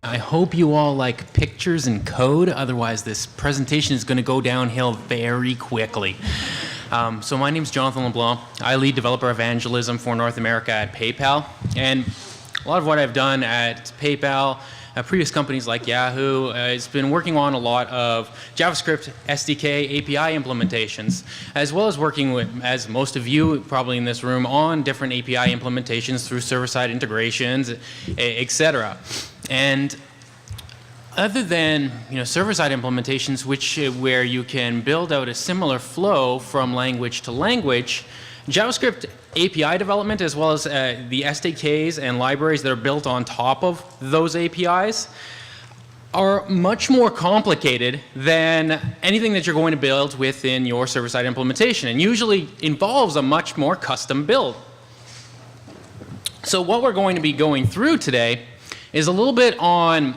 I hope you all like pictures and code, otherwise this presentation is going to go downhill very quickly. So my name is Jonathan LeBlanc. I lead developer evangelism for North America at PayPal. And a lot of what I've done at PayPal, previous companies like Yahoo, has been working on a lot of JavaScript SDK API implementations, as well as working with, as most of you probably in this room, on different API implementations through server-side integrations, etc. And other than server-side implementations, where you can build out a similar flow from language to language, JavaScript API development, as well as the SDKs and libraries that are built on top of those APIs, are much more complicated than anything that you're going to build within your server-side implementation, and usually involves a much more custom build. So what we're going to be going through today is a little bit on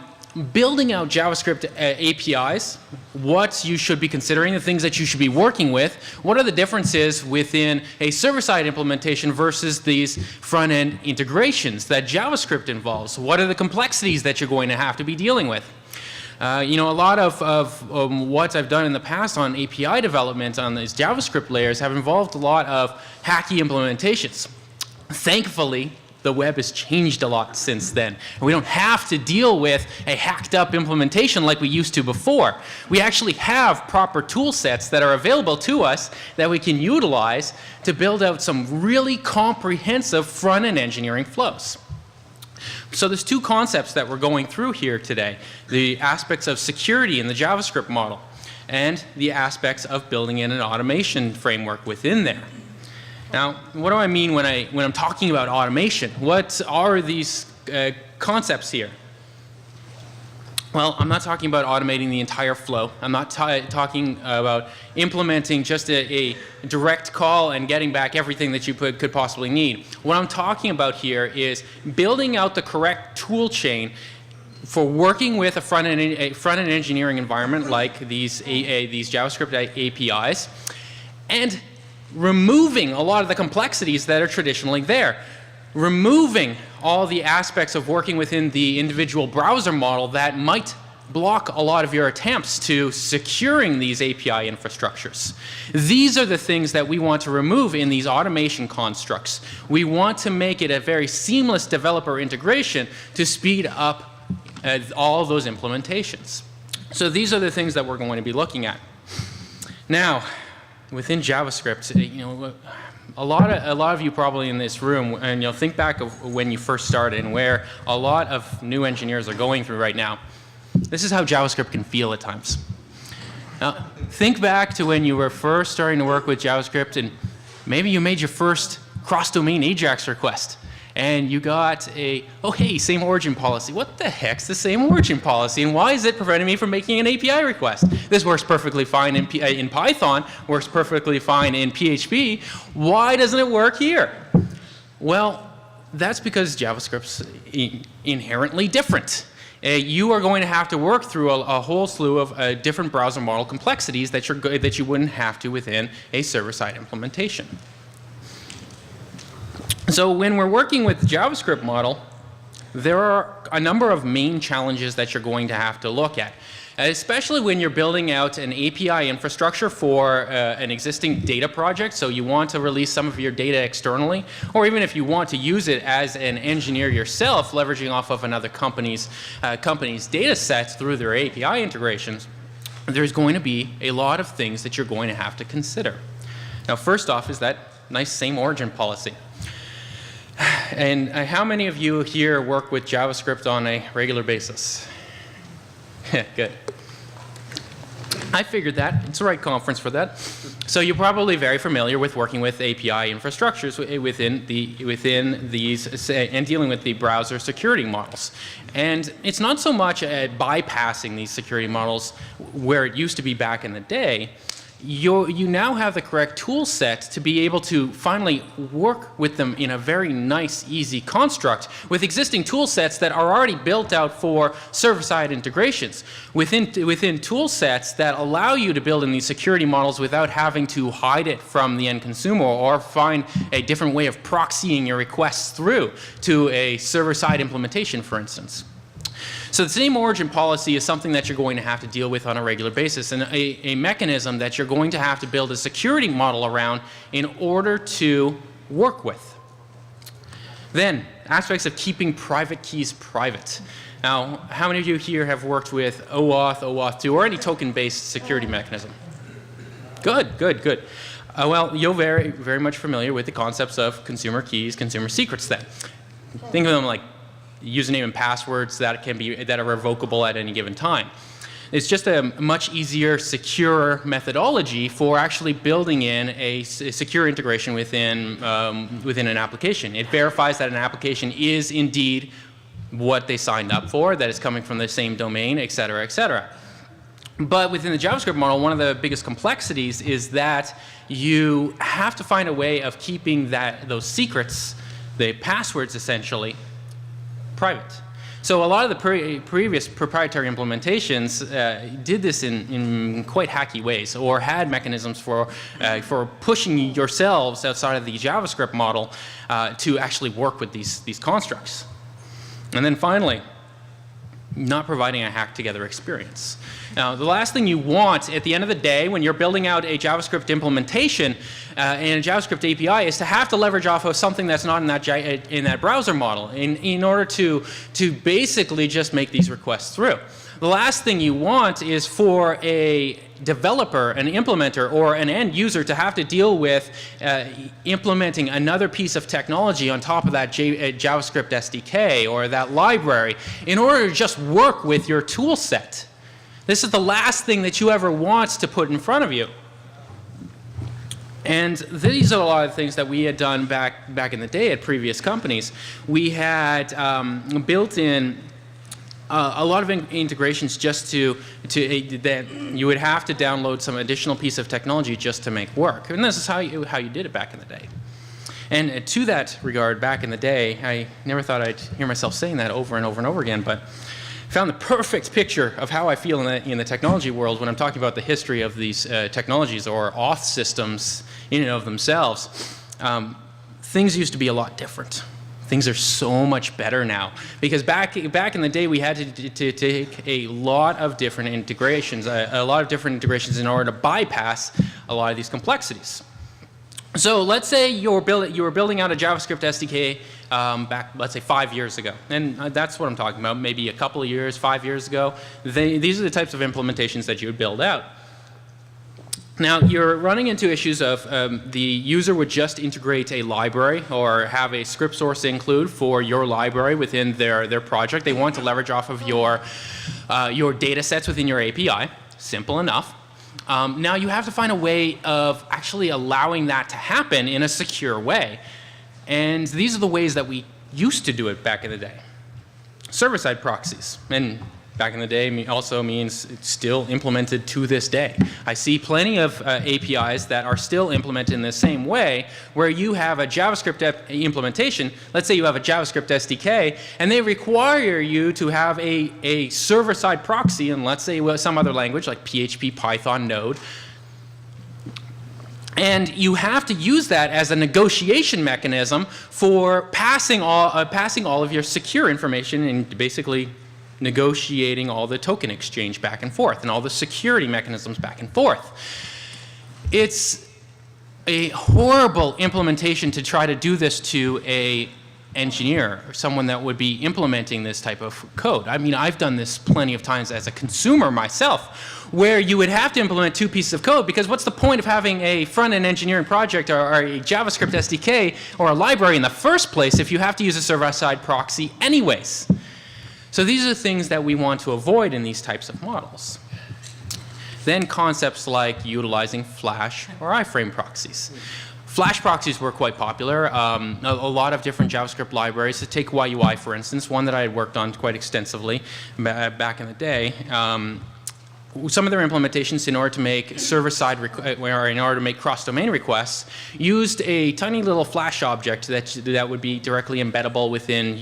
building out JavaScript APIs, what you should be considering, the things that you should be working with, what are the differences within a server-side implementation versus these front-end integrations that JavaScript involves, what are the complexities that you're going to have to be dealing with. A lot of what I've done in the past on API development on these JavaScript layers have involved a lot of hacky implementations. Thankfully, the web has changed a lot since then. And we don't have to deal with a hacked up implementation like we used to before. We actually have proper tool sets that are available to us that we can utilize to build out some really comprehensive front-end engineering flows. So there's two concepts that we're going through here today: the aspects of security in the JavaScript model and the aspects of building in an automation framework within there. Now, what do I mean when I'm talking about automation? What are these concepts here? Well, I'm not talking about automating the entire flow. I'm not talking about implementing just a direct call and getting back everything that you could possibly need. What I'm talking about here is building out the correct tool chain for working with a front-end engineering environment like these JavaScript APIs, and removing a lot of the complexities that are traditionally there. Removing all the aspects of working within the individual browser model that might block a lot of your attempts to securing these API infrastructures. These are the things that we want to remove in these automation constructs. We want to make it a very seamless developer integration to speed up all of those implementations. So these are the things that we're going to be looking at. Now, within JavaScript, a lot of you probably in this room, and think back of when you first started and where a lot of new engineers are going through right now. This is how JavaScript can feel at times. Now, think back to when you were first starting to work with JavaScript, and maybe you made your first cross-domain AJAX request, and you got oh hey, same origin policy. What the heck's the same origin policy, and why is it preventing me from making an API request? This works perfectly fine in Python, works perfectly fine in PHP. Why doesn't it work here? Well, that's because JavaScript's inherently different. You are going to have to work through a whole slew of different browser model complexities that you wouldn't have to within a server-side implementation. So when we're working with the JavaScript model, there are a number of main challenges that you're going to have to look at, especially when you're building out an API infrastructure for an existing data project. So you want to release some of your data externally, or even if you want to use it as an engineer yourself, leveraging off of another company's data sets through their API integrations, there's going to be a lot of things that you're going to have to consider. Now, first off is that nice same origin policy. And how many of you here work with JavaScript on a regular basis? Good. I figured that. It's the right conference for that. So you're probably very familiar with working with API infrastructures within these and dealing with the browser security models. And it's not so much at bypassing these security models where it used to be back in the day. you now have the correct tool set to be able to finally work with them in a very nice, easy construct with existing tool sets that are already built out for server-side integrations. Within tool sets that allow you to build in these security models without having to hide it from the end consumer or find a different way of proxying your requests through to a server-side implementation, for instance. So the same origin policy is something that you're going to have to deal with on a regular basis, and a mechanism that you're going to have to build a security model around in order to work with. Then, aspects of keeping private keys private. Now, how many of you here have worked with OAuth, OAuth 2, or any token-based security mechanism? Good, good, good. Well, you're very, very much familiar with the concepts of consumer keys, consumer secrets then. Think of them like username and passwords that are revocable at any given time. It's just a much easier, secure methodology for actually building in a secure integration within an application. It verifies that an application is indeed what they signed up for, that it's coming from the same domain, et cetera, et cetera. But within the JavaScript model, one of the biggest complexities is that you have to find a way of keeping those secrets, the passwords essentially, private. So a lot of the previous proprietary implementations did this in quite hacky ways, or had mechanisms for pushing yourselves outside of the JavaScript model to actually work with these constructs. And then finally, not providing a hacked together experience. Now, the last thing you want at the end of the day when you're building out a JavaScript implementation and a JavaScript API is to have to leverage off of something that's not in that browser model in order to basically just make these requests through. The last thing you want is for a developer, an implementer, or an end user to have to deal with implementing another piece of technology on top of that JavaScript SDK or that library in order to just work with your tool set. This is the last thing that you ever want to put in front of you. And these are a lot of things that we had done back in the day at previous companies. We had built in a lot of integrations just that you would have to download some additional piece of technology just to make work. And this is how you did it back in the day. And to that regard, back in the day, I never thought I'd hear myself saying that over and over and over again, but found the perfect picture of how I feel in the technology world when I'm talking about the history of these technologies or auth systems in and of themselves. Things used to be a lot different. Things are so much better now because back in the day we had to take a lot of different integrations, in order to bypass a lot of these complexities. So let's say you were building out a JavaScript SDK back, let's say 5 years ago, and that's what I'm talking about. Maybe a couple of years, 5 years ago. These are the types of implementations that you would build out. Now you're running into issues of the user would just integrate a library or have a script source include for your library within their project. They want to leverage off of your data sets within your API. Simple enough. Now you have to find a way of actually allowing that to happen in a secure way. And these are the ways that we used to do it back in the day. Server-side proxies. And back in the day also means it's still implemented to this day. I see plenty of APIs that are still implemented in the same way where you have a JavaScript implementation. Let's say you have a JavaScript SDK and they require you to have a server-side proxy in, let's say, some other language like PHP, Python, Node. And you have to use that as a negotiation mechanism for passing all of your secure information and basically negotiating all the token exchange back and forth and all the security mechanisms back and forth. It's a horrible implementation to try to do this to a engineer or someone that would be implementing this type of code. I mean, I've done this plenty of times as a consumer myself, where you would have to implement two pieces of code because what's the point of having a front-end engineering project or a JavaScript SDK or a library in the first place if you have to use a server-side proxy anyways? So these are the things that we want to avoid in these types of models. Then concepts like utilizing Flash or iframe proxies. Flash proxies were quite popular. A lot of different JavaScript libraries. To take YUI, for instance, one that I had worked on quite extensively back in the day, some of their implementations, in order to make server-side or in order to make cross-domain requests, used a tiny little Flash object that would be directly embeddable within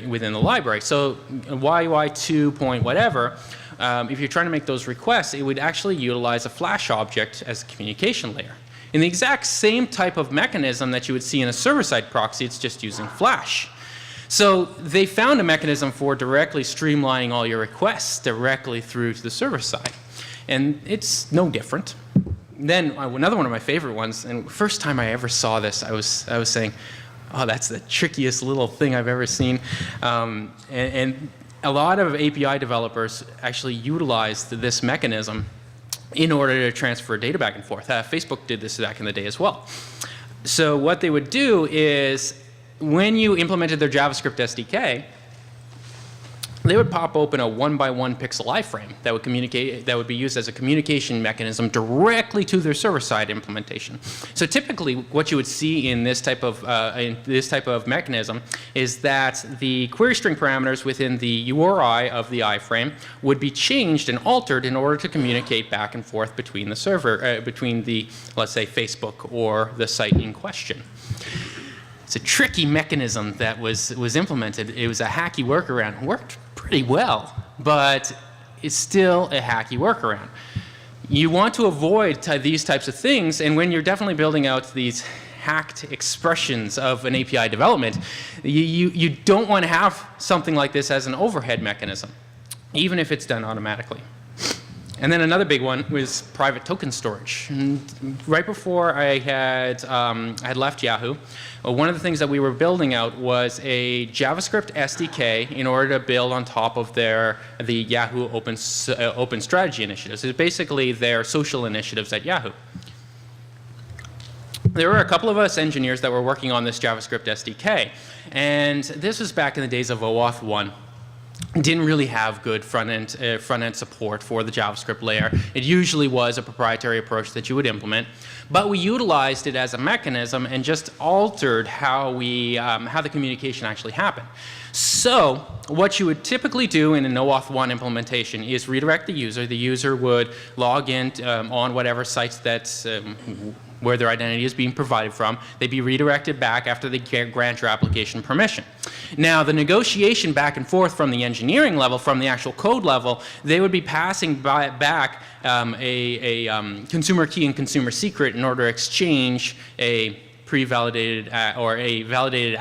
within the library. So YUI2 point whatever, if you're trying to make those requests, it would actually utilize a Flash object as a communication layer. In the exact same type of mechanism that you would see in a server-side proxy, it's just using Flash. So they found a mechanism for directly streamlining all your requests directly through to the server side. And it's no different. Then another one of my favorite ones, and first time I ever saw this, I was saying, oh, that's the trickiest little thing I've ever seen. And a lot of API developers actually utilized this mechanism in order to transfer data back and forth. Facebook did this back in the day as well. So what they would do is, when you implemented their JavaScript SDK, they would pop open a 1x1 pixel iframe that would be used as a communication mechanism directly to their server-side implementation. So typically, what you would see in this type of mechanism is that the query string parameters within the URI of the iframe would be changed and altered in order to communicate back and forth between the server, between the, let's say, Facebook or the site in question. It's a tricky mechanism that was implemented. It was a hacky workaround. It worked pretty well, but it's still a hacky workaround. You want to avoid these types of things, and when you're definitely building out these hacked expressions of an API development, you don't want to have something like this as an overhead mechanism, even if it's done automatically. And then another big one was private token storage. And right before I had left Yahoo, one of the things that we were building out was a JavaScript SDK in order to build on top of the Yahoo Open Strategy initiatives. It's basically their social initiatives at Yahoo. There were a couple of us engineers that were working on this JavaScript SDK, and this was back in the days of OAuth 1. Didn't really have good front-end support for the JavaScript layer. It usually was a proprietary approach that you would implement, but we utilized it as a mechanism and just altered how the communication actually happened. So what you would typically do in an OAuth 1 implementation is redirect the user. The user would log in on whatever sites that's where their identity is being provided from. They'd be redirected back after they grant your application permission. Now, the negotiation back and forth from the engineering level, from the actual code level, they would be passing back a consumer key and consumer secret in order to exchange a pre-validated or a validated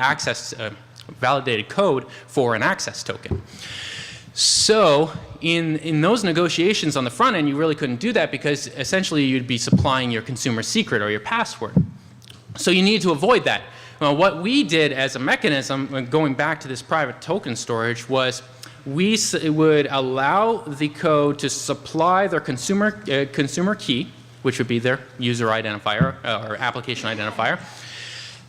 code for an access token. So in those negotiations on the front end, you really couldn't do that because essentially you'd be supplying your consumer secret or your password. So you need to avoid that. Well, what we did as a mechanism, going back to this private token storage, was we would allow the code to supply their consumer key, which would be their user identifier or application identifier.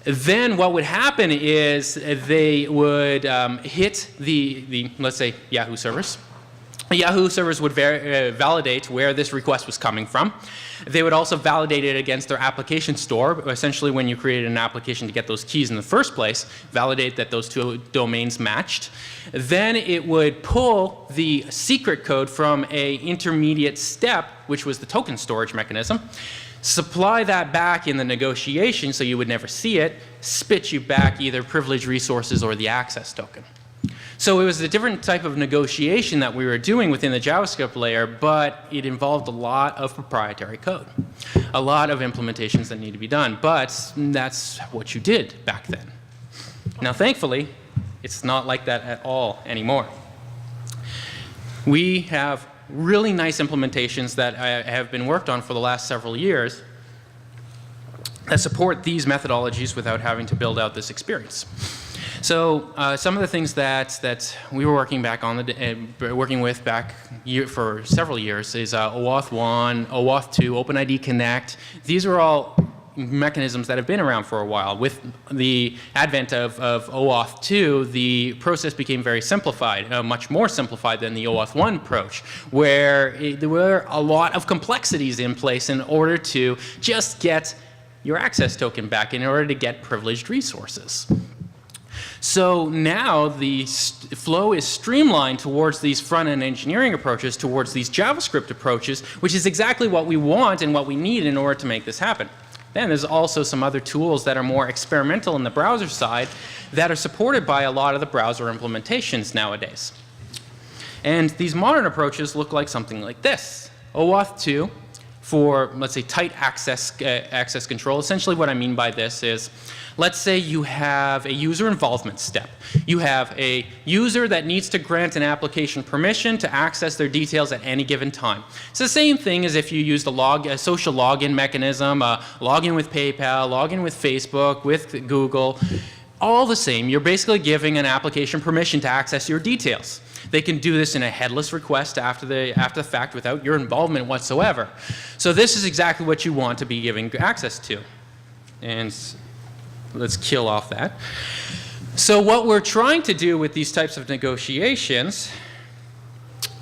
Then what would happen is they would hit the let's say, Yahoo servers. Yahoo servers would validate where this request was coming from. They would also validate it against their application store. Essentially, when you created an application to get those keys in the first place, validate that those two domains matched. Then it would pull the secret code from an intermediate step, which was the token storage mechanism, supply that back in the negotiation so you would never see it, spit you back either privileged resources or the access token. So it was a different type of negotiation that we were doing within the JavaScript layer, but it involved a lot of proprietary code, a lot of implementations that need to be done. But that's what you did back then. Now, thankfully, it's not like that at all anymore. We have really nice implementations that have been worked on for the last several years that support these methodologies without having to build out this experience. So some of the things that we were working with back for several years is OAuth 1, OAuth 2, OpenID Connect. These are all mechanisms that have been around for a while. With the advent of OAuth 2, the process became very simplified, much more simplified than the OAuth 1 approach, where there were a lot of complexities in place in order to just get your access token back, in order to get privileged resources. So now the flow is streamlined towards these front-end engineering approaches, towards these JavaScript approaches, which is exactly what we want and what we need in order to make this happen. Then there's also some other tools that are more experimental in the browser side that are supported by a lot of the browser implementations nowadays. And these modern approaches look like something like this. OAuth 2 for, let's say, tight access control. Essentially what I mean by this is, let's say you have a user involvement step. You have a user that needs to grant an application permission to access their details at any given time. It's the same thing as if you used a social login mechanism, login with PayPal, login with Facebook, with Google. All the same, you're basically giving an application permission to access your details. They can do this in a headless request after the fact without your involvement whatsoever. So this is exactly what you want to be giving access to. And let's kill off that. So what we're trying to do with these types of negotiations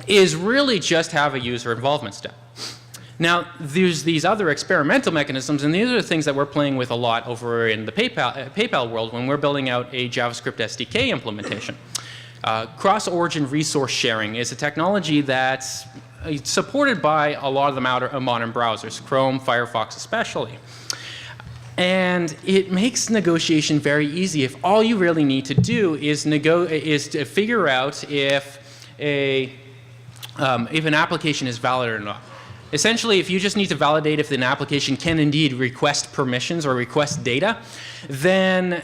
is really just have a user involvement step. Now, there's these other experimental mechanisms, and these are the things that we're playing with a lot over in the PayPal world when we're building out a JavaScript SDK implementation. Cross-origin resource sharing is a technology that's supported by a lot of the modern browsers, Chrome, Firefox especially. And it makes negotiation very easy if all you really need to do is to figure out if an application is valid or not. Essentially, if you just need to validate if an application can indeed request permissions or request data, then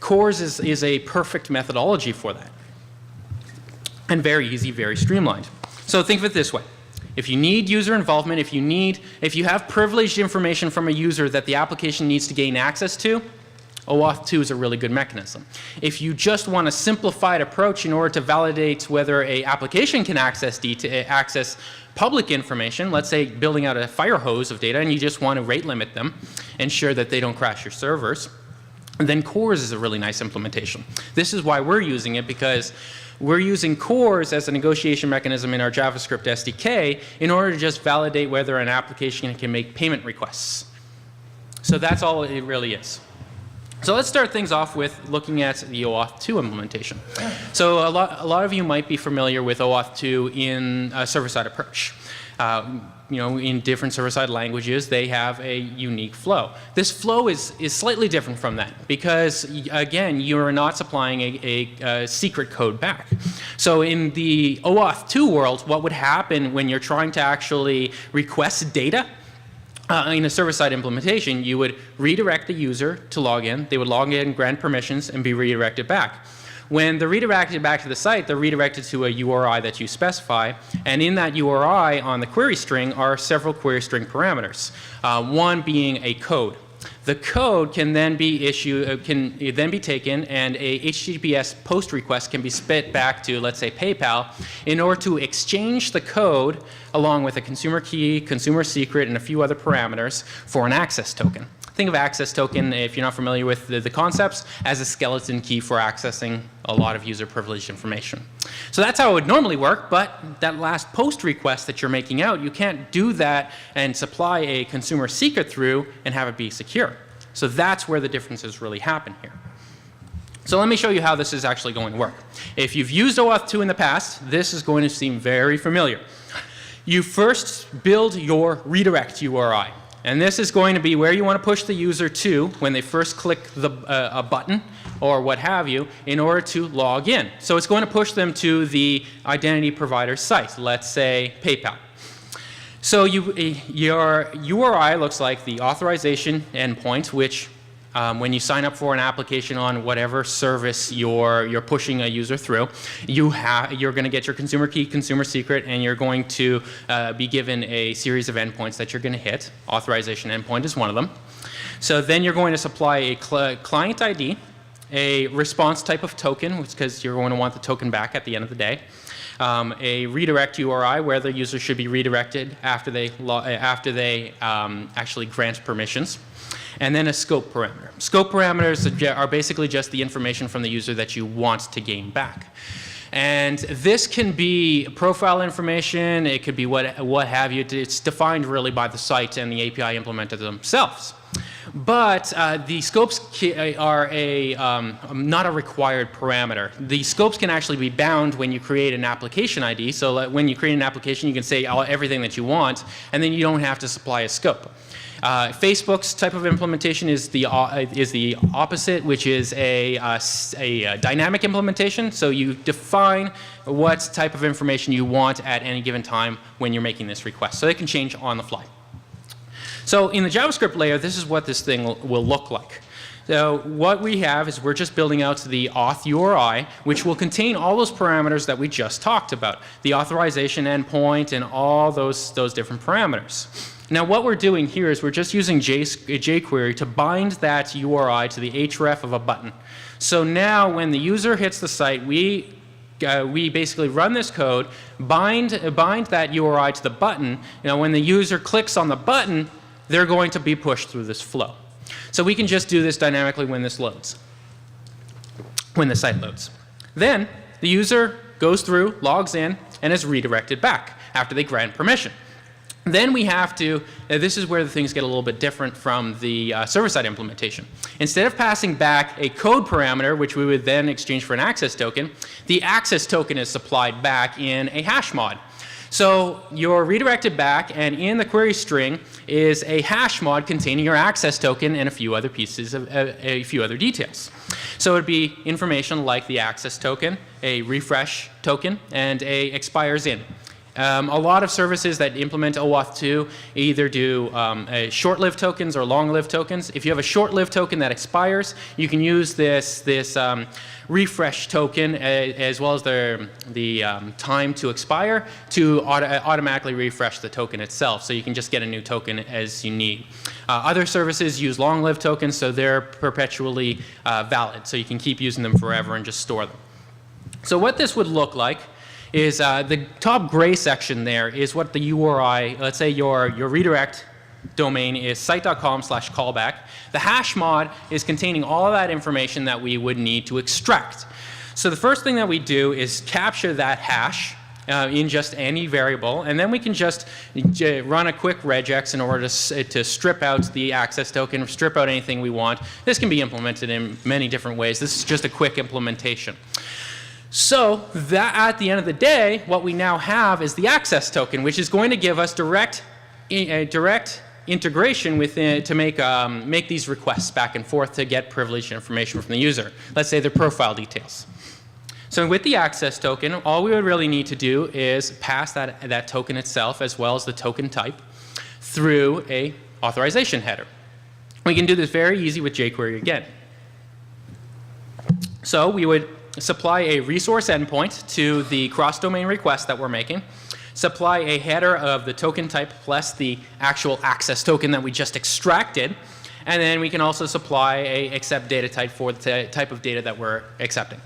CORS is a perfect methodology for that. And very easy, very streamlined. So think of it this way. If you need user involvement, if you have privileged information from a user that the application needs to gain access to, OAuth 2 is a really good mechanism. If you just want a simplified approach in order to validate whether an application can access public information, let's say building out a fire hose of data and you just want to rate limit them, ensure that they don't crash your servers, then CORS is a really nice implementation. This is why we're using it, because we're using CORS as a negotiation mechanism in our JavaScript SDK in order to just validate whether an application can make payment requests. So that's all it really is. So let's start things off with looking at the OAuth 2 implementation. So a lot of you might be familiar with OAuth 2 in a server-side approach. In different server-side languages, they have a unique flow. This flow is slightly different from that because, again, you are not supplying a secret code back. So in the OAuth 2 world, what would happen when you're trying to actually request data in a server-side implementation, you would redirect the user to log in. They would log in, grant permissions, and be redirected back. When they're redirected back to the site, they're redirected to a URI that you specify. And in that URI on the query string are several query string parameters, one being a code. The code can then be taken, and a HTTPS post request can be spit back to, let's say, PayPal, in order to exchange the code along with a consumer key, consumer secret, and a few other parameters for an access token. Think of access token, if you're not familiar with the concepts, as a skeleton key for accessing a lot of user privileged information. So that's how it would normally work, but that last post request that you're making out, you can't do that and supply a consumer secret through and have it be secure. So that's where the differences really happen here. So let me show you how this is actually going to work. If you've used OAuth 2 in the past, this is going to seem very familiar. You first build your redirect URI. And this is going to be where you want to push the user to when they first click a button or what have you in order to log in. So it's going to push them to the identity provider site, let's say PayPal. So your URI looks like the authorization endpoint, which when you sign up for an application on whatever service you're pushing a user through, you're going to get your consumer key, consumer secret, and you're going to be given a series of endpoints that you're going to hit. Authorization endpoint is one of them. So then you're going to supply a client ID, a response type of token, because you're going to want the token back at the end of the day. A redirect URI, where the user should be redirected after they actually grant permissions. And then a scope parameter. Scope parameters are basically just the information from the user that you want to gain back. And this can be profile information, it could be what have you. It's defined really by the site and the API implementer themselves. But the scopes are not a required parameter. The scopes can actually be bound when you create an application ID. So when you create an application, you can say everything that you want, and then you don't have to supply a scope. Facebook's type of implementation is the opposite, which is a dynamic implementation. So you define what type of information you want at any given time when you're making this request. So it can change on the fly. So in the JavaScript layer, this is what this thing will look like. So what we have is we're just building out the auth URI, which will contain all those parameters that we just talked about, the authorization endpoint and all those different parameters. Now what we're doing here is we're just using jQuery to bind that URI to the href of a button. So now when the user hits the site, we basically run this code, bind that URI to the button. When the user clicks on the button, they're going to be pushed through this flow. So we can just do this dynamically when this loads, when the site loads. Then the user goes through, logs in, and is redirected back after they grant permission. Then we have to, this is where the things get a little bit different from the server-side implementation. Instead of passing back a code parameter, which we would then exchange for an access token, the access token is supplied back in a hash mod. So you're redirected back, and in the query string is a hash mod containing your access token and a few other pieces of a few other details. So it would be information like the access token, a refresh token, and a expires in. A lot of services that implement OAuth 2 either do short-lived tokens or long-lived tokens. If you have a short-lived token that expires, you can use this refresh token as well as the time to expire to automatically refresh the token itself. So you can just get a new token as you need. Other services use long-lived tokens, so they're perpetually valid. So you can keep using them forever and just store them. So what this would look like is the top gray section there is what the URI, let's say your redirect domain is site.com/callback. The hash mod is containing all of that information that we would need to extract. So the first thing that we do is capture that hash in just any variable, and then we can just run a quick regex in order to strip out the access token, strip out anything we want. This can be implemented in many different ways. This is just a quick implementation. So that at the end of the day, what we now have is the access token, which is going to give us direct integration within to make these requests back and forth to get privileged information from the user. Let's say their profile details. So with the access token, all we would really need to do is pass that token itself as well as the token type through a authorization header. We can do this very easy with jQuery again. So we would supply a resource endpoint to the cross-domain request that we're making, supply a header of the token type plus the actual access token that we just extracted, and then we can also supply a accept data type for the type of data that we're accepting.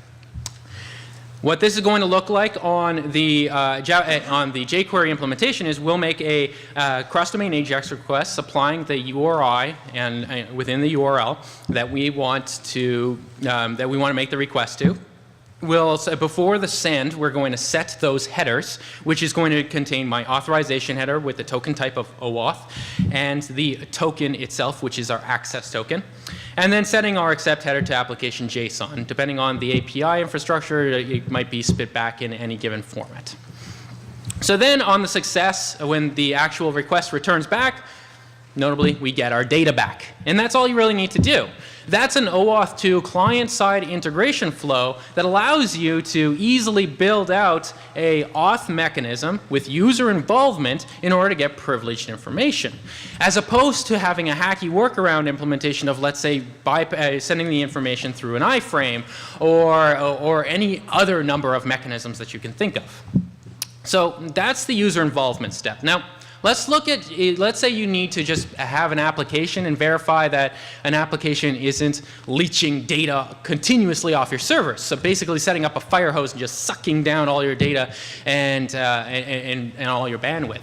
What this is going to look like on the jQuery implementation is we'll make a cross-domain AJAX request supplying the URI and within the URL that we want to make the request to. Before the send, we're going to set those headers, which is going to contain my authorization header with the token type of OAuth and the token itself, which is our access token. And then setting our accept header to application JSON. Depending on the API infrastructure, it might be spit back in any given format. So then on the success, when the actual request returns back, notably, we get our data back. And that's all you really need to do. That's an OAuth 2 client-side integration flow that allows you to easily build out a auth mechanism with user involvement in order to get privileged information, as opposed to having a hacky workaround implementation of, let's say, sending the information through an iframe or any other number of mechanisms that you can think of. So that's the user involvement step. Now, let's say you need to just have an application and verify that an application isn't leaching data continuously off your servers. So basically setting up a fire hose and just sucking down all your data and all your bandwidth.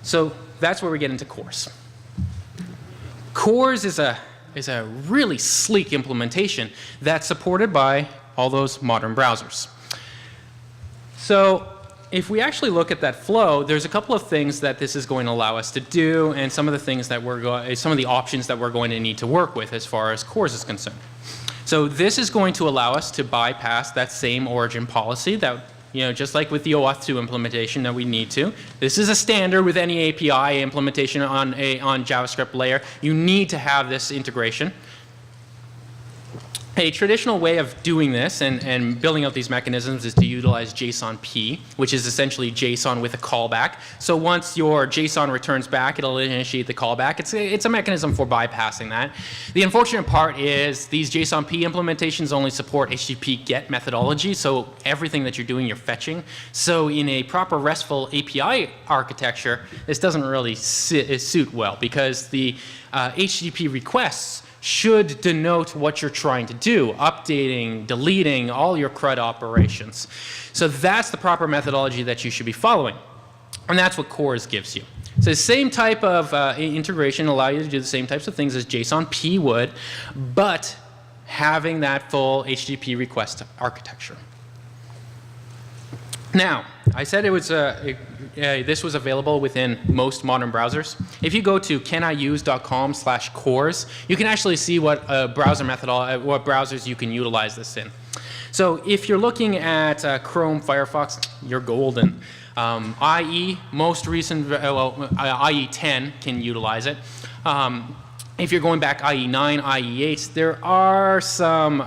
So that's where we get into CORS. CORS is a really sleek implementation that's supported by all those modern browsers. So if we actually look at that flow, there's a couple of things that this is going to allow us to do, and some of the things that some of the options that we're going to need to work with as far as CORS is concerned. So this is going to allow us to bypass that same origin policy that, just like with the OAuth 2 implementation that we need to. This is a standard with any API implementation on JavaScript layer. You need to have this integration. A traditional way of doing this and building out these mechanisms is to utilize JSON-P, which is essentially JSON with a callback. So once your JSON returns back, it'll initiate the callback. It's a mechanism for bypassing that. The unfortunate part is these JSON-P implementations only support HTTP GET methodology, so everything that you're doing, you're fetching. So in a proper RESTful API architecture, this doesn't really suit well, because the HTTP requests should denote what you're trying to do, updating, deleting, all your CRUD operations. So that's the proper methodology that you should be following. And that's what CORS gives you. So the same type of integration allows you to do the same types of things as JSON-P would, but having that full HTTP request architecture. Now, I said it was this was available within most modern browsers. If you go to caniuse.com/cors, you can actually see what browser what browsers you can utilize this in. So if you're looking at Chrome, Firefox, you're golden. IE, most recent, IE 10 can utilize it. If you're going back IE 9, IE 8, there are some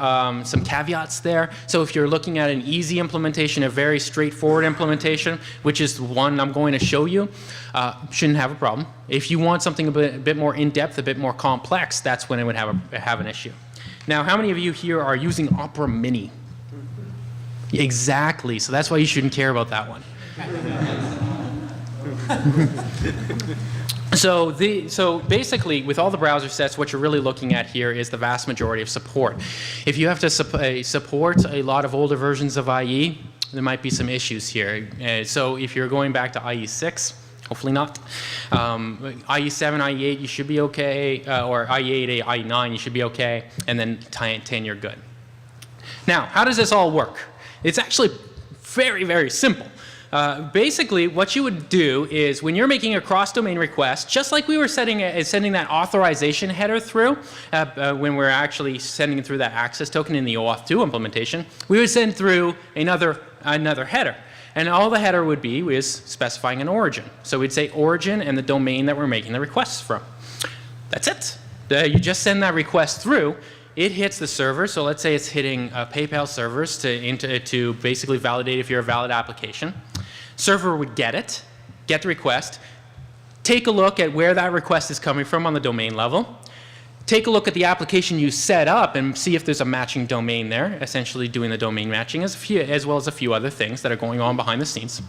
caveats there. So if you're looking at an easy implementation, a very straightforward implementation, which is the one I'm going to show you, shouldn't have a problem. If you want something a bit more in-depth, a bit more complex, that's when it would have an issue. Now, how many of you here are using Opera Mini? Exactly. So that's why you shouldn't care about that one. So basically, with all the browser sets, what you're really looking at here is the vast majority of support. If you have to support a lot of older versions of IE, there might be some issues here. So if you're going back to IE 6, hopefully not. IE 7, IE 8, you should be okay, or IE 8, IE 9, you should be okay, and then 10, you're good. Now, how does this all work? It's actually very, very simple. Basically, what you would do is when you're making a cross-domain request, just like we were sending that authorization header through, when we're actually sending through that access token in the OAuth 2 implementation, we would send through another header. And all the header would be is specifying an origin. So we'd say origin and the domain that we're making the requests from. That's it. You just send that request through. It hits the server, so let's say it's hitting PayPal servers to basically validate if you're a valid application. Server would get it, get the request, take a look at where that request is coming from on the domain level, take a look at the application you set up and see if there's a matching domain there, essentially doing the domain matching as well as a few other things that are going on behind the scenes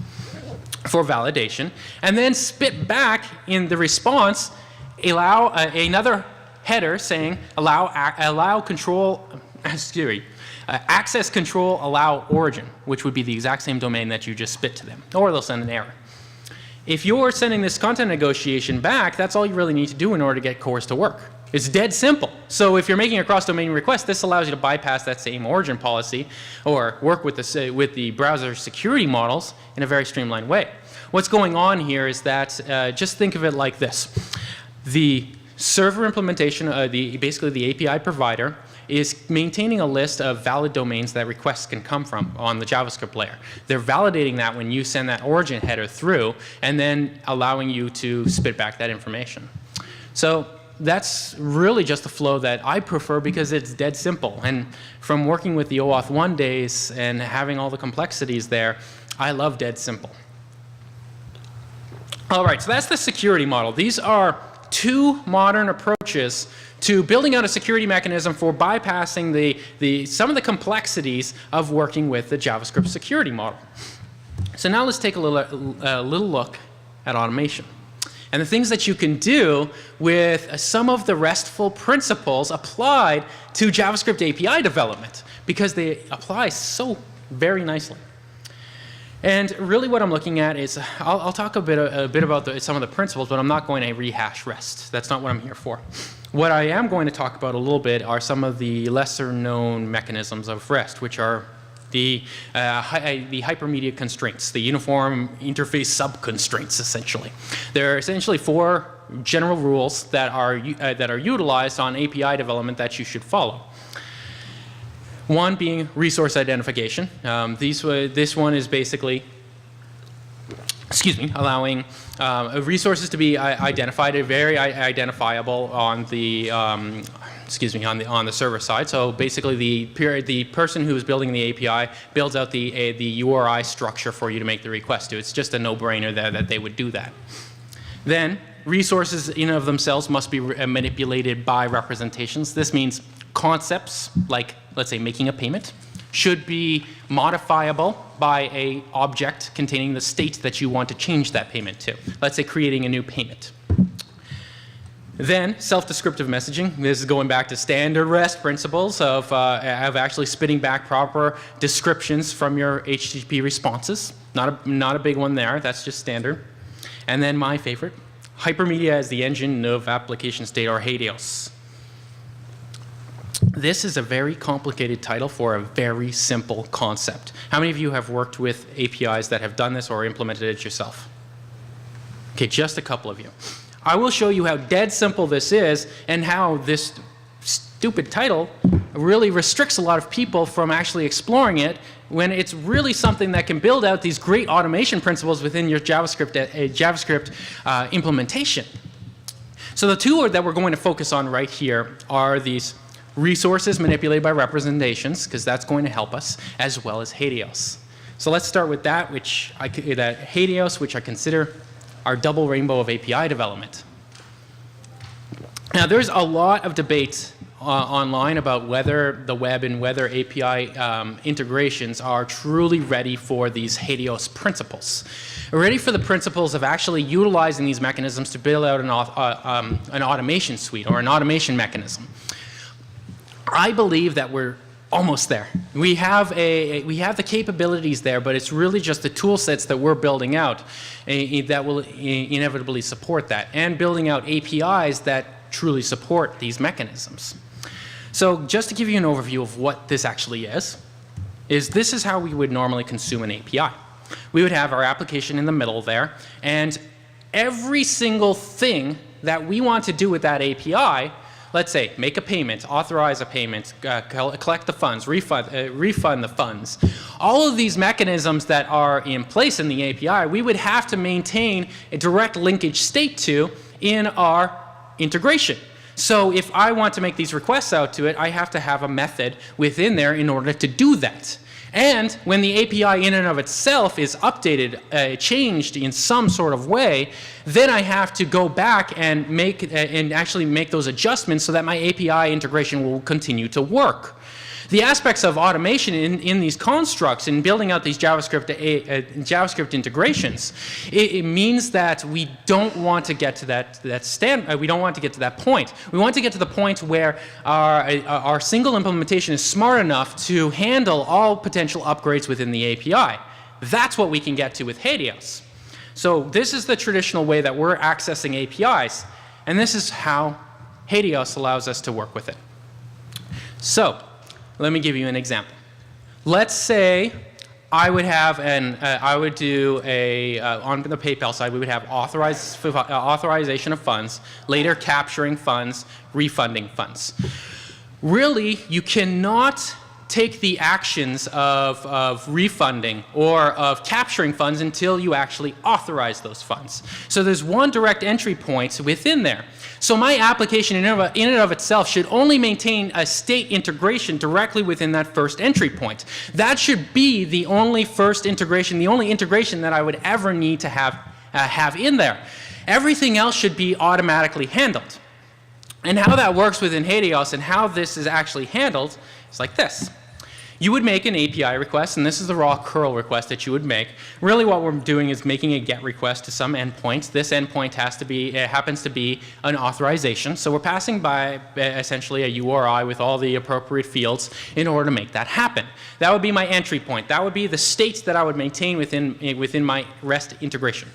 for validation, and then spit back in the response, allow another header saying allow control, access control allow origin, which would be the exact same domain that you just spit to them, or they'll send an error. If you're sending this content negotiation back, that's all you really need to do in order to get CORS to work. It's dead simple. So if you're making a cross-domain request, this allows you to bypass that same origin policy or work with the browser security models in a very streamlined way. What's going on here is that, just think of it like this. The server implementation, basically the API provider, is maintaining a list of valid domains that requests can come from on the JavaScript layer. They're validating that when you send that origin header through and then allowing you to spit back that information. So that's really just the flow that I prefer because it's dead simple. And from working with the OAuth 1 days and having all the complexities there, I love dead simple. All right, so that's the security model. These are two modern approaches to building out a security mechanism for bypassing some of the complexities of working with the JavaScript security model. So now let's take a little look at automation and the things that you can do with some of the RESTful principles applied to JavaScript API development, because they apply so very nicely. And really what I'm looking at is, I'll talk a bit about some of the principles, but I'm not going to rehash REST. That's not what I'm here for. What I am going to talk about a little bit are some of the lesser known mechanisms of REST, which are the hypermedia constraints, the uniform interface sub-constraints, essentially. There are essentially 4 general rules that are utilized on API development that you should follow. One being resource identification. This one is basically, allowing resources to be identified, very identifiable on the on the server side. So basically, the person who is building the API builds out the URI structure for you to make the request to. It's just a no-brainer that they would do that. Then resources in and of themselves must be manipulated by representations. This means concepts like, let's say, making a payment should be modifiable by an object containing the state that you want to change that payment to. Let's say creating a new payment. Then self-descriptive messaging. This is going back to standard REST principles of actually spitting back proper descriptions from your HTTP responses. Not a big one there. That's just standard. And then my favorite, hypermedia as the engine of application state, or HATEOAS. This is a very complicated title for a very simple concept. How many of you have worked with APIs that have done this or implemented it yourself? Okay, just a couple of you. I will show you how dead simple this is and how this stupid title really restricts a lot of people from actually exploring it when it's really something that can build out these great automation principles within your JavaScript implementation. So the 2 that we're going to focus on right here are these resources manipulated by representations, because that's going to help us, as well as HATEOAS. So let's start with that, HATEOAS, which I consider our double rainbow of API development. Now, there's a lot of debate online about whether the web and whether API integrations are truly ready for these HATEOAS principles. Ready for the principles of actually utilizing these mechanisms to build out an automation suite or an automation mechanism. I believe that we're almost there. We have the capabilities there, but it's really just the tool sets that we're building out that will inevitably support that, and building out APIs that truly support these mechanisms. So just to give you an overview of what this actually is this is how we would normally consume an API. We would have our application in the middle there, and every single thing that we want to do with that API, let's say make a payment, authorize a payment, collect the funds, refund the funds. All of these mechanisms that are in place in the API, we would have to maintain a direct linkage state to in our integration. So if I want to make these requests out to it, I have to have a method within there in order to do that. And when the API in and of itself is updated, changed in some sort of way, then I have to go back and actually make those adjustments so that my API integration will continue to work. The aspects of automation in these constructs, in building out these JavaScript integrations, it means that we don't want to get to we don't want to get to that point. We want to get to the point where our single implementation is smart enough to handle all potential upgrades within the API. That's what we can get to with HATEOAS. So this is the traditional way that we're accessing APIs, and this is how HATEOAS allows us to work with it. So let me give you an example. Let's say I would have on the PayPal side, we would have authorization of funds, later capturing funds, refunding funds. Really, you cannot take the actions of refunding or of capturing funds until you actually authorize those funds. So there's one direct entry point within there. So my application in and of itself should only maintain a state integration directly within that first entry point. That should be the only first integration, the only integration that I would ever need to have in there. Everything else should be automatically handled. And how that works within HATEOAS and how this is actually handled is like this. You would make an API request, and this is the raw curl request that you would make. Really what we're doing is making a GET request to some endpoint. This endpoint happens to be an authorization. So we're passing by essentially a URI with all the appropriate fields in order to make that happen. That would be my entry point. That would be the states that I would maintain within my REST integration.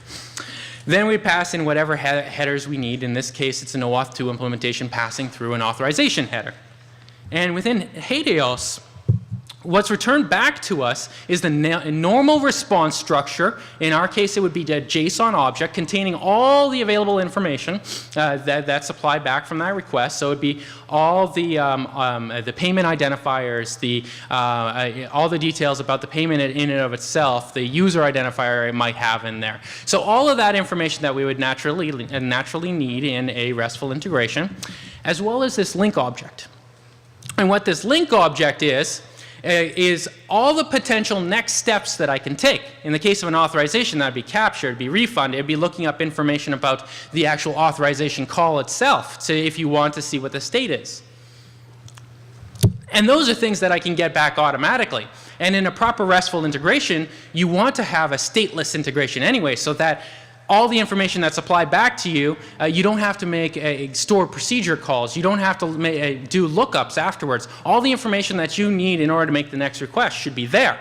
Then we pass in whatever headers we need. In this case, it's an OAuth 2 implementation passing through an authorization header. And within HATEOAS, What's returned back to us is the normal response structure. In our case, it would be a JSON object containing all the available information that's supplied back from that request. So it would be all the payment identifiers, all the details about the payment in and of itself, the user identifier it might have in there. So all of that information that we would naturally need in a RESTful integration, as well as this link object. And what this link object is all the potential next steps that I can take. In the case of an authorization, that would be capture, it would be refund, it would be looking up information about the actual authorization call itself, so if you want to see what the state is. And those are things that I can get back automatically. And in a proper RESTful integration, you want to have a stateless integration anyway, so that all the information that's applied back to you, you don't have to make stored procedure calls. You don't have to do lookups afterwards. All the information that you need in order to make the next request should be there,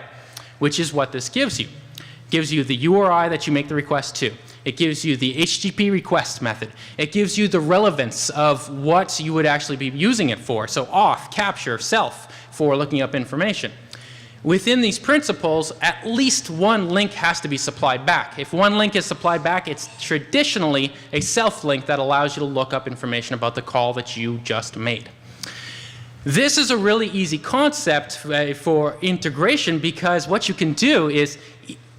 which is what this gives you. It gives you the URI that you make the request to. It gives you the HTTP request method. It gives you the relevance of what you would actually be using it for. So auth, capture, self for looking up information. Within these principles, at least one link has to be supplied back. If one link is supplied back, it's traditionally a self link that allows you to look up information about the call that you just made. This is a really easy concept for integration, because what you can do is,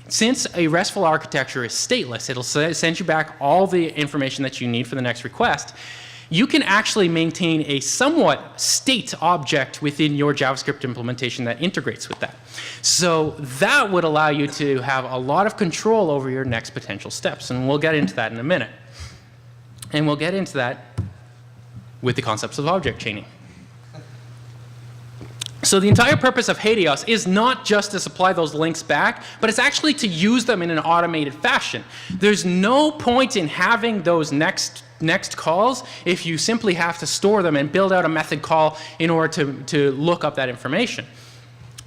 since a RESTful architecture is stateless, it'll send you back all the information that you need for the next request. You can actually maintain a somewhat state object within your JavaScript implementation that integrates with that. So that would allow you to have a lot of control over your next potential steps. And we'll get into that in a minute. And we'll get into that with the concepts of object chaining. So the entire purpose of HATEOAS is not just to supply those links back, but it's actually to use them in an automated fashion. There's no point in having those next calls if you simply have to store them and build out a method call in order to look up that information.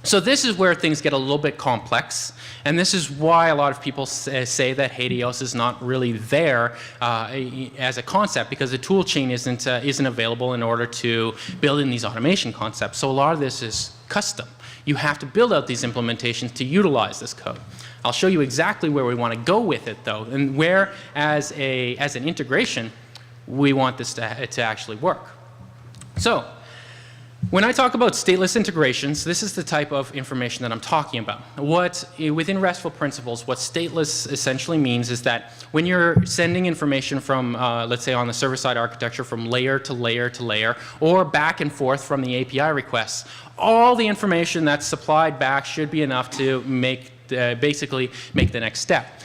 So this is where things get a little bit complex, and this is why a lot of people say that HATEOAS is not really there as a concept, because the tool chain isn't available in order to build in these automation concepts. So a lot of this is custom. You have to build out these implementations to utilize this code. I'll show you exactly where we want to go with it, though, and where, as an integration, we want this to actually work. So when I talk about stateless integrations, this is the type of information that I'm talking about. Within RESTful principles, what stateless essentially means is that when you're sending information from, let's say on the server-side architecture, from layer to layer to layer, or back and forth from the API requests, all the information that's supplied back should be enough to basically make the next step.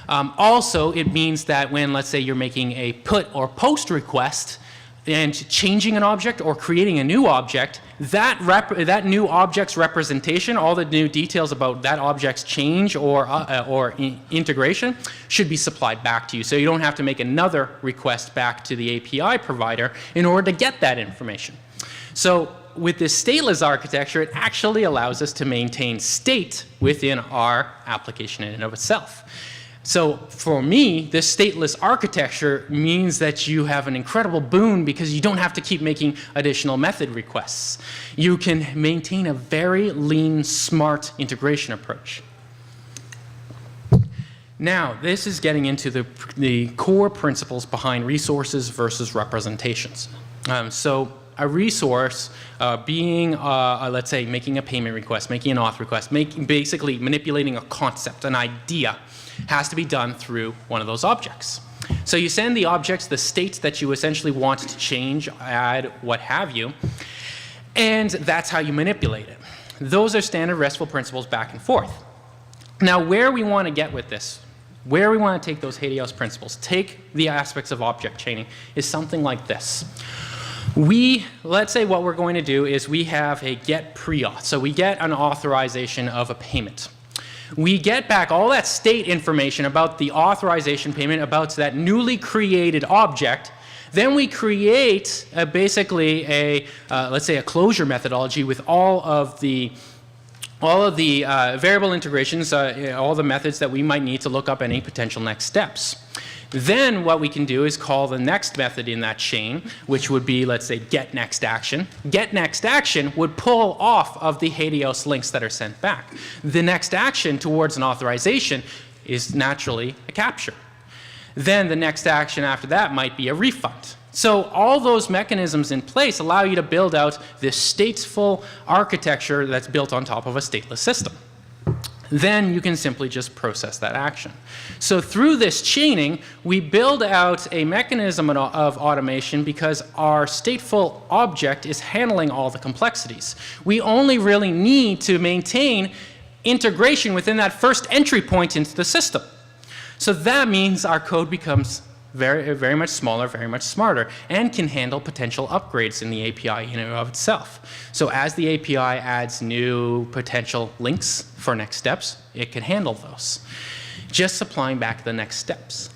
Also, it means that when, let's say, you're making a put or post request and changing an object or creating a new object, that new object's representation, all the new details about that object's change or integration should be supplied back to you. So you don't have to make another request back to the API provider in order to get that information. So with this stateless architecture, it actually allows us to maintain state within our application in and of itself. So for me, this stateless architecture means that you have an incredible boon, because you don't have to keep making additional method requests. You can maintain a very lean, smart integration approach. Now, this is getting into the core principles behind resources versus representations. So a resource being, let's say, making a payment request, making an auth request, basically manipulating a concept, an idea, has to be done through one of those objects. So you send the objects the states that you essentially want to change, add, what have you, and that's how you manipulate it. Those are standard RESTful principles back and forth. Now, where we want to get with this, where we want to take those HATEOAS principles, take the aspects of object chaining, is something like this. Let's say what we're going to do is we have a get pre-auth. So we get an authorization of a payment. We get back all that state information about the authorization payment, about that newly created object. Then we create basically let's say a closure methodology with all of the all of the variable integrations, all the methods that we might need to look up any potential next steps. Then what we can do is call the next method in that chain, which would be, let's say, getNextAction. GetNextAction would pull off of the HATEOAS links that are sent back. The next action towards an authorization is naturally a capture. Then the next action after that might be a refund. So all those mechanisms in place allow you to build out this stateful architecture that's built on top of a stateless system. Then you can simply just process that action. So through this chaining, we build out a mechanism of automation because our stateful object is handling all the complexities. We only really need to maintain integration within that first entry point into the system. So that means our code becomes very much smaller, very much smarter, and can handle potential upgrades in the API in and of itself. So as the API adds new potential links for next steps, it can handle those. Just supplying back the next steps.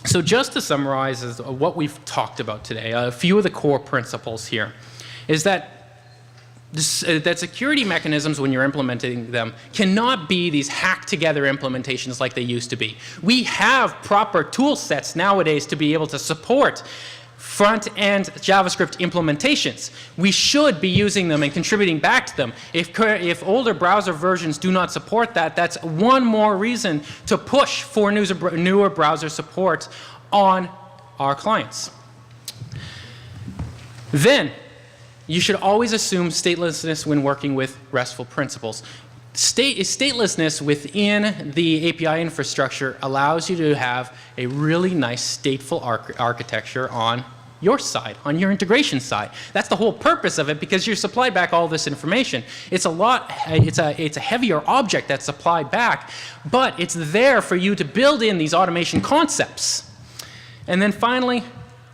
So just to summarize what we've talked about today, a few of the core principles here is that security mechanisms, when you're implementing them, cannot be these hacked together implementations like they used to be. We have proper tool sets nowadays to be able to support front-end JavaScript implementations. We should be using them and contributing back to them. If older browser versions do not support that, that's one more reason to push for newer browser support on our clients. Then, you should always assume statelessness when working with RESTful principles. Statelessness within the API infrastructure allows you to have a really nice stateful architecture on your side, on your integration side. That's the whole purpose of it, because you're supplied back all this information. It's a heavier object that's supplied back, but it's there for you to build in these automation concepts. And then finally,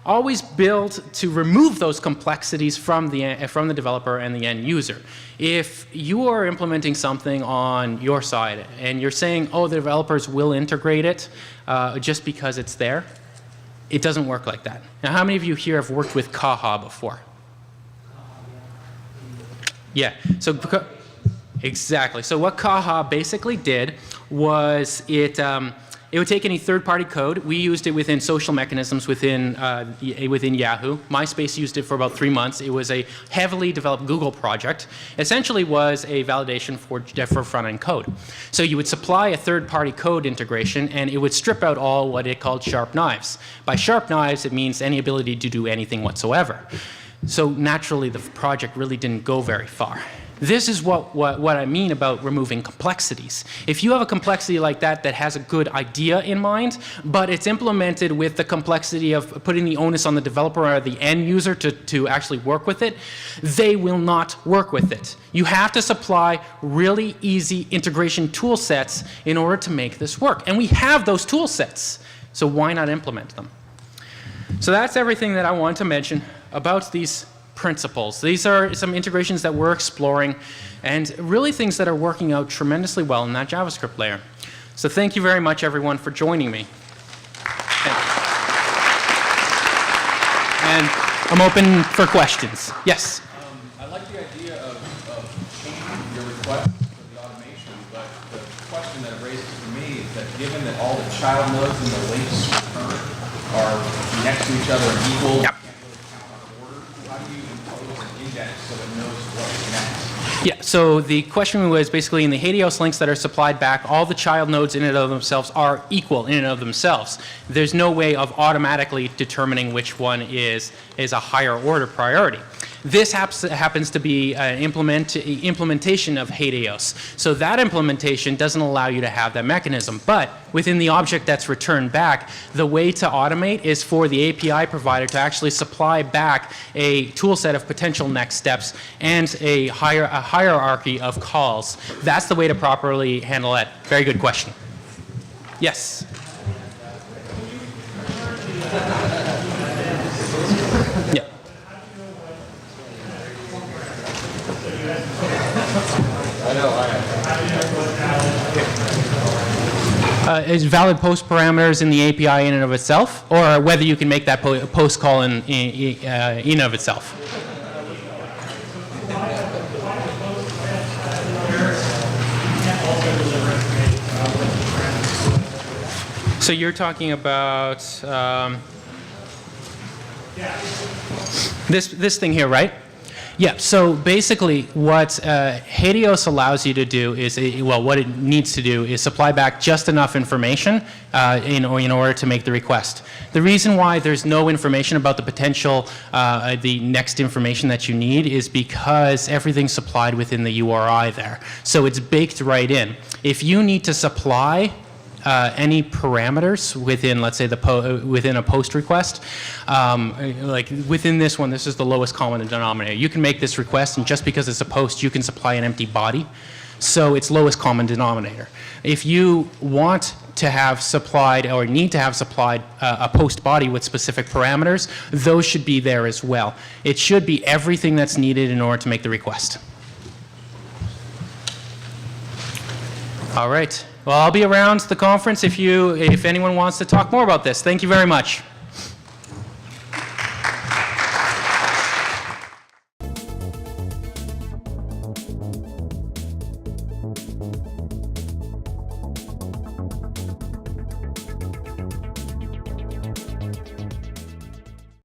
always build to remove those complexities from the developer and the end user. If you are implementing something on your side and you're saying, oh, the developers will integrate it just because it's there, it doesn't work like that. Now, how many of you here have worked with CAHA before? Yeah, so exactly. So what CAHA basically did was it would take any third-party code. We used it within social mechanisms within Yahoo. MySpace used it for about 3 months. It was a heavily developed Google project. Essentially was a validation for front-end code. So you would supply a third-party code integration, and it would strip out all what it called sharp knives. By sharp knives, it means any ability to do anything whatsoever. So naturally, the project really didn't go very far. This is what I mean about removing complexities. If you have a complexity like that that has a good idea in mind, but it's implemented with the complexity of putting the onus on the developer or the end user to actually work with it, they will not work with it. You have to supply really easy integration tool sets in order to make this work. And we have those tool sets, so why not implement them? So that's everything that I wanted to mention about these principles. These are some integrations that we're exploring and really things that are working out tremendously well in that JavaScript layer. So thank you very much, everyone, for joining me. And I'm open for questions. Yes? I like the idea of changing your request for the automation, but the question that it raises for me is that given that all the child nodes and the links returned are next to each other and equal, Yep. so it knows what's next? Yeah, so the question was basically in the HATEOAS links that are supplied back, all the child nodes in and of themselves are equal in and of themselves. There's no way of automatically determining which one is a higher order priority. This happens to be an implementation of HATEOAS. So that implementation doesn't allow you to have that mechanism. But within the object that's returned back, the way to automate is for the API provider to actually supply back a tool set of potential next steps and a hierarchy of calls. That's the way to properly handle that. Very good question. Yes? Yeah. Is valid post parameters in the API in and of itself, or whether you can make that post call in and of itself? So you're talking about this thing here, right? Yeah, so basically what HATEOAS allows you to do is, well, what it needs to do is supply back just enough information in order to make the request. The reason why there's no information about the potential, the next information that you need is because everything's supplied within the URI there. So it's baked right in. If you need to supply any parameters within, let's say, within a post request, like within this one, this is the lowest common denominator. You can make this request, and just because it's a post, you can supply an empty body. So it's lowest common denominator. If you want to have supplied or need to have supplied a post body with specific parameters, those should be there as well. It should be everything that's needed in order to make the request. All right. Well, I'll be around the conference if anyone wants to talk more about this. Thank you very much.